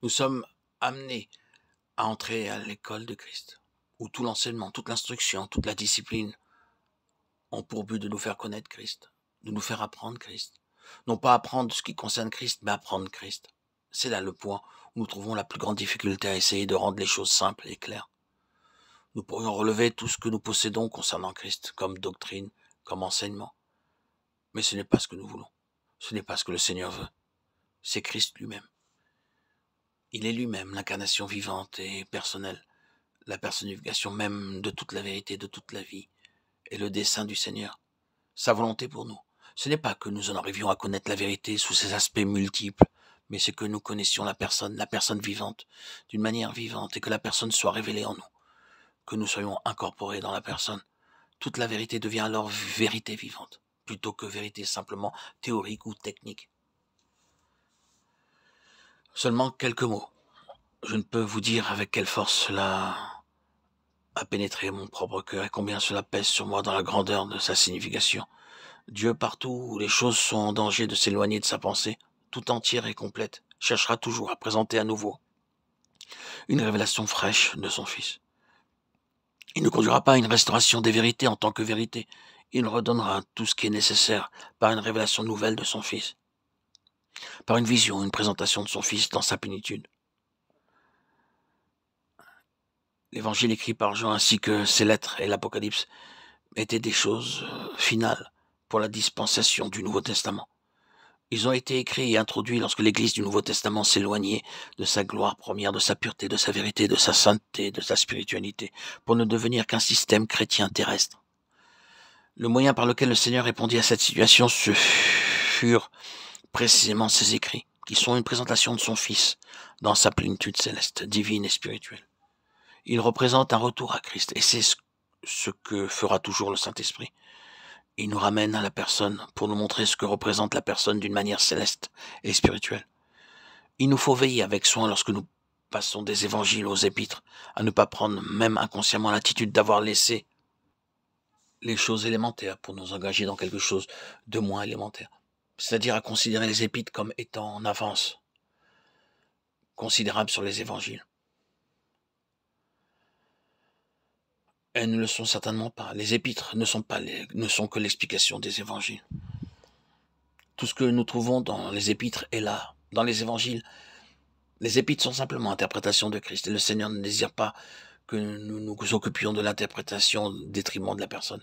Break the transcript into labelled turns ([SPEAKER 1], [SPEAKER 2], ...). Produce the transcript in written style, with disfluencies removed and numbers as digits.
[SPEAKER 1] Nous sommes amenés à entrer à l'école de Christ, où tout l'enseignement, toute l'instruction, toute la discipline ont pour but de nous faire connaître Christ, de nous faire apprendre Christ. Non pas apprendre ce qui concerne Christ, mais apprendre Christ. C'est là le point où nous trouvons la plus grande difficulté à essayer de rendre les choses simples et claires. Nous pourrions relever tout ce que nous possédons concernant Christ, comme doctrine, comme enseignement. Mais ce n'est pas ce que nous voulons. Ce n'est pas ce que le Seigneur veut. C'est Christ lui-même. Il est lui-même l'incarnation vivante et personnelle, la personnification même de toute la vérité, de toute la vie, et le dessein du Seigneur, sa volonté pour nous. Ce n'est pas que nous en arrivions à connaître la vérité sous ses aspects multiples, mais c'est que nous connaissions la personne vivante, d'une manière vivante, et que la personne soit révélée en nous, que nous soyons incorporés dans la personne. Toute la vérité devient alors vérité vivante, plutôt que vérité simplement théorique ou technique. Seulement quelques mots. Je ne peux vous dire avec quelle force cela a pénétré mon propre cœur et combien cela pèse sur moi dans la grandeur de sa signification. Dieu, partout où les choses sont en danger de s'éloigner de sa pensée, tout entière et complète, cherchera toujours à présenter à nouveau une révélation fraîche de son Fils. Il ne conduira pas à une restauration des vérités en tant que vérité. Il redonnera tout ce qui est nécessaire par une révélation nouvelle de son Fils, par une vision, une présentation de son Fils dans sa plénitude. L'évangile écrit par Jean ainsi que ses lettres et l'Apocalypse étaient des choses finales pour la dispensation du Nouveau Testament. Ils ont été écrits et introduits lorsque l'Église du Nouveau Testament s'éloignait de sa gloire première, de sa pureté, de sa vérité, de sa sainteté, de sa spiritualité, pour ne devenir qu'un système chrétien terrestre. Le moyen par lequel le Seigneur répondit à cette situation, ce furent précisément ces écrits, qui sont une présentation de son Fils dans sa plénitude céleste, divine et spirituelle. Il représente un retour à Christ, et c'est ce que fera toujours le Saint-Esprit. Il nous ramène à la personne pour nous montrer ce que représente la personne d'une manière céleste et spirituelle. Il nous faut veiller avec soin lorsque nous passons des évangiles aux épîtres, à ne pas prendre même inconsciemment l'attitude d'avoir laissé les choses élémentaires pour nous engager dans quelque chose de moins élémentaire. C'est-à-dire à considérer les épîtres comme étant en avance considérable sur les évangiles. Elles ne le sont certainement pas. Les épîtres ne sont que l'explication des évangiles. Tout ce que nous trouvons dans les épîtres est là. Dans les évangiles, les épîtres sont simplement interprétations de Christ. Et le Seigneur ne désire pas que nous nous occupions de l'interprétation au détriment de la personne.